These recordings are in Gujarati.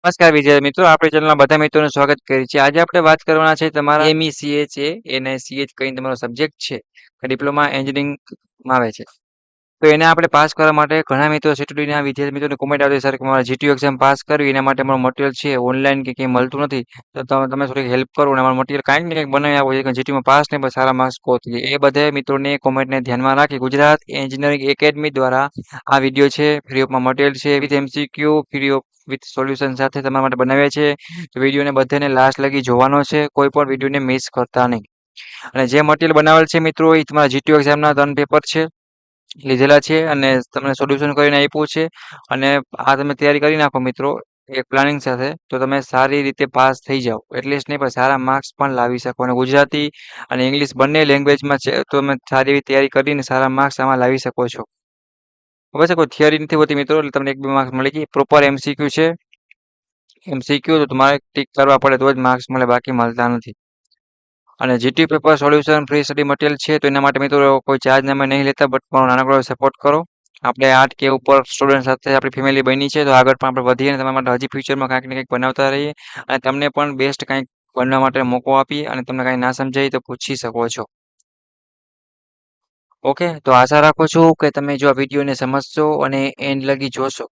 નમસ્કાર વિજય મિત્રો, આપણી ચેનલમાં બધા મિત્રોનું સ્વાગત કરીએ છીએ. આજે આપણે વાત કરવાના છે તમારા એમઈસીએ છે એને સીએચ કરીને તમારો સબ્જેક્ટ છે ડિપ્લોમા એન્જિનિયરિંગમાં આવે છે. તો એને આપણે પાસ કરવા માટે ઘણા મિત્રો સીટીડીના વિદ્યાર્થી મિત્રોને કોમેન્ટ આવતી સર કે મારે જીટીયુ એક્ઝામ પાસ કરવી એના માટે મારું મટીરિયલ છે ઓનલાઈન કે કંઈ મળતું નથી તો તમે થોડીક હેલ્પ કરો અને મારું મટીરિયલ કાંઈક ને કંઈક બનાવી આપો કે જીટીયુમાં પાસ ને સારા માર્ક્સ સ્કોર થઈ જાય. એ બધા મિત્રોની કોમેન્ટને ધ્યાનમાં રાખી ગુજરાત એન્જિનિયરિંગ એકેડમી દ્વારા આ વિડીયો છે ફ્રી ઓફમાં મટીરિયલ છે with MCQ free of with solution સાથે તમારા માટે બનાવ્યા છે. તો વિડીયોને બધાને લાસ્ટ લગી જોવાનો છે, કોઈ પણ વિડીયોને મિસ કરતા નહીં. અને જે મટીરિયલ બનાવેલ છે મિત્રો એ તમારા જીટીયુ એક્ઝામના 3 પેપર છે લીધેલા છે અને તમને સોલ્યુશન કરીને આપ્યું છે. અને આ તમે તૈયારી કરી નાખો મિત્રો એક પ્લાનિંગ સાથે તો તમે સારી રીતે પાસ થઈ જાઓ. એટલીસ્ટ નહીં પણ સારા માર્ક્સ પણ લાવી શકો. અને ગુજરાતી અને ઇંગ્લિશ બંને લેંગ્વેજમાં છે તો તમે સારી એવી તૈયારી કરીને સારા માર્ક્સ આમાં લાવી શકો છો. હવે છે કોઈ થિયરી નથી હોતી મિત્રો, એટલે તમને 1-2 માર્ક્સ મળી ગઈ. પ્રોપર એમસીક્યુ છે. એમસીક્યુ તો તમારે ટીક કરવા પડે તો જ માર્ક્સ મળે, બાકી મળતા નથી. અને GTU paper solution free study material છે તો એના માટે મિત્રો કોઈ ચાર્જ અમે નહીં લેતા, બટ મારો નાનકડો સપોર્ટ કરો. આપણે 8 કે ઉપર સ્ટુડન્ટ સાથે આપણી ફેમિલી બની છે તો આગળ પણ આપણે વધીએ અને તમારા માટે હજી ફ્યુચરમાં કાંઈક ને કંઈક બનાવતા રહીએ અને તમને પણ બેસ્ટ કંઈક બનવા માટે મોકો આપીએ. અને તમને કાંઈ ના સમજાય તો પૂછી શકો છો. ઓકે, તો આશા રાખું છું કે તમે જો આ વિડીયોને સમજશો અને એન્ડ લગી જોશો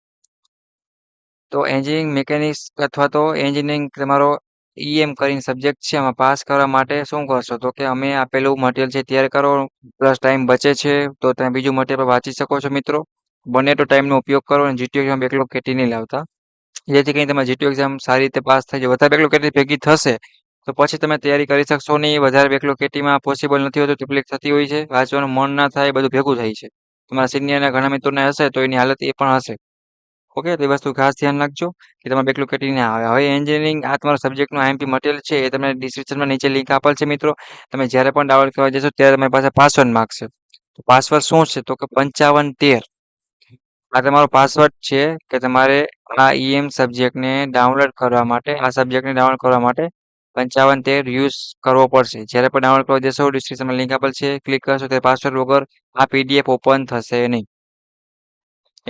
તો એન્જિનિયરિંગ મિકેનિક્સ અથવા તો એન્જિનિયરિંગ તમારો ઈએમ કરીને સબ્જેક્ટ છે આમાં પાસ કરવા માટે શું કરશો તો કે અમે આપેલું મટીરિયલ છે તૈયાર કરો, પ્લસ ટાઈમ બચે છે તો તમે બીજું મટીરિયલ વાંચી શકો છો મિત્રો. બને તો ટાઈમનો ઉપયોગ કરો અને જીટીયુ એક્ઝામ બેકલોગ કેટી નહીં લાવતા, જેથી કરીને તમારી જીટીયુ એક્ઝામ સારી રીતે પાસ થઈ જાય. વધારે બેકલોગ કેટી ભેગી થશે તો પછી તમે તૈયારી કરી શકશો નહીં. વધારે બેકલોગ કેટીમાં પોસિબલ નથી હોતું, તકલીફ થતી હોય છે, વાંચવાનું મન ના થાય, બધું ભેગું થાય છે. તમારા સિનિયરના ઘણા મિત્રોને હશે તો એની હાલત એ પણ હશે. ઓકે, તો એ વસ્તુ ખાસ ધ્યાન રાખજો કે તમારે બેકલોગ કેટી ના આવે. હવે એન્જિનિયરિંગ આ તમારા સબ્જેક્ટનું આઈએમપી મટીરિયલ છે એ તમને ડિસ્ક્રિપ્શનમાં નીચે લિંક આપેલ છે મિત્રો. તમે જ્યારે પણ ડાઉનલોડ કરવા જશો ત્યારે તમારી પાસે પાસવર્ડ માંગશે. તો પાસવર્ડ શું છે તો કે 5513. આ તમારો પાસવર્ડ છે કે તમારે આ ઈએમ સબ્જેક્ટને ડાઉનલોડ કરવા માટે 5513 યુઝ કરવો પડશે. જ્યારે પણ ડાઉનલોડ કરવા જશો ડિસ્ક્રિપ્શનમાં લિંક આપેલ છે, ક્લિક કરશો તો પાસવર્ડ વગર આ પીડીએફ ઓપન થશે નહીં.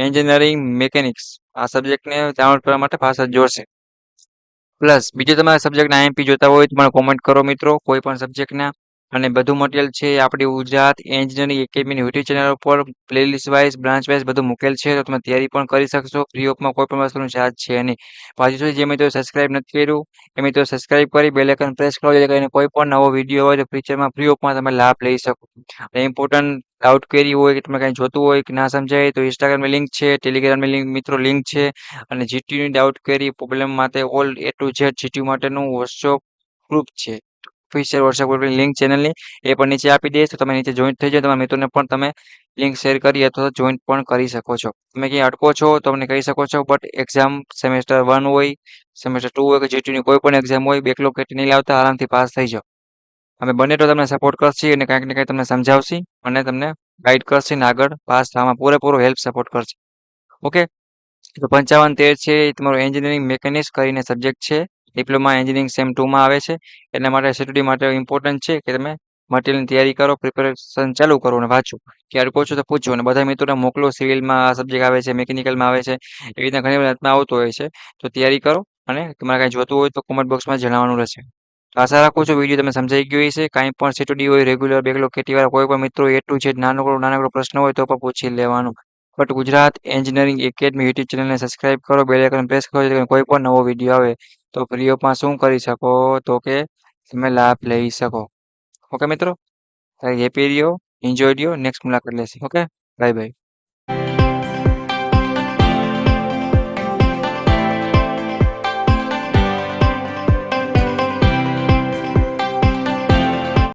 એન્જિનિયરિંગ મિકેનિક્સ આ સબ્જેક્ટને ડાઉનલોડ કરવા માટે પાસવર્ડ જોશે. પ્લસ બીજું તમારા સબ્જેક્ટના આઈએમપી જોતા હોય તો મને કોમેન્ટ કરો મિત્રો, કોઈ પણ સબ્જેક્ટના. અને બધું મટીરિયલ છે એ આપણી ગુજરાત એન્જિનિયરિંગ એકેડમીની યુટ્યુબ ચેનલ ઉપર પ્લેલિસ્ટ વાઇઝ બ્રાન્ચ વાઇઝ બધું મૂકેલ છે તો તમે તૈયારી પણ કરી શકશો ફ્રી ઓફમાં. કોઈ પણ વસ્તુનો ચાર્જ છે નહીં. પાછું સુધી જે મિત્રો સબસ્ક્રાઇબ નથી કર્યું એ મિત્રો સબસ્ક્રાઇબ કરી બેલ આઇકન પ્રેસ કરો જેથી કરીને કોઈ પણ નવો વિડીયો હોય તો ફ્યુચરમાં ફ્રી ઓફમાં તમે લાભ લઈ શકો. અને ઇમ્પોર્ટન્ટ ડાઉટ ક્વેરી હોય કે તમે કાંઈ જોતું હોય કે ના સમજાય તો ઇન્સ્ટાગ્રામની લિંક છે, ટેલિગ્રામની લિંક મિત્રો લિંક છે. અને જીટીયુની ડાઉટ ક્વેરી પ્રોબ્લેમ માટે all A to Z GTU માટેનું વોટ્સઅપ ગ્રુપ છે, ઓફિશિયલ વોટ્સએપ ગ્રુપની લિંક ચેનલની એ પણ નીચે આપી દઈશ તો તમે નીચે જોઈન્ટ થઈ જાઓ. તમારા મિત્રોને પણ તમે લિંક શેર કરી અથવા તો જોઈન્ટ પણ કરી શકો છો. તમે ક્યાંય અટકો છો તો અમને કહી શકો છો, બટ એક્ઝામ સેમેસ્ટર 1 હોય, સેમેસ્ટર 2 હોય કે જીટીયુની કોઈ પણ એક્ઝામ હોય, બેકલોગ કેટી નહીં લાવતા, આરામથી પાસ થઈ જાઓ. અમે બને તો તમને સપોર્ટ કરશી અને કાંઈક ને કાંઈક તમને સમજાવશી અને તમને ગાઈડ કરશી અને આગળ પાસ થવામાં પૂરેપૂરો હેલ્પ સપોર્ટ કરશે. ઓકે, તો 5513 છે એ તમારો એન્જિનિયરિંગ મિકેનિક્સ કરીને સબ્જેક્ટ છે, ડિપ્લોમા એન્જિનિયરિંગ સેમ 2માં આવે છે. એના માટે સીટીડી માટે ઇમ્પોર્ટન્ટ છે કે તમે મટીરિયલની તૈયારી કરો, પ્રિપેરેશન ચાલુ કરો અને વાંચો. ક્યારે પૂછો તો પૂછો અને બધા મિત્રોને મોકલો. સિવિલમાં આ સબ્જેક્ટ આવે છે, મિકેનિકલમાં આવે છે, એવી રીતના ઘણી બધી રીતના આવતો હોય છે. તો તૈયારી કરો અને તમારે કાંઈ જોતું હોય તો કોમેન્ટ બોક્સમાં જણાવવાનું રહેશે. તો આશા રાખું છું વિડીયો તમે સમજાઈ ગયો હશે. કાંઈ પણ સીટીડી હોય, રેગ્યુલર બેકલોગ કેટીવાળા કોઈ પણ મિત્રો એટલું છે નાનકડો પ્રશ્ન હોય તો પણ પૂછી લેવાનું. But Gujarat engineering academy YouTube ચેનલને સબસ્ક્રાઇબ કરો, બેલ આઇકન પ્રેસ કરો જેથી કોઈ પણ નવો વિડીયો આવે તો ફ્રી ઓફમાં શું કરી શકો તો કે તમે લાભ લઈ શકો. ઓકે મિત્રો, હેપી રહ્યો, એન્જોય રહ્યો, નેક્સ્ટ મુલાકાત લેશે. Okay, bye bye.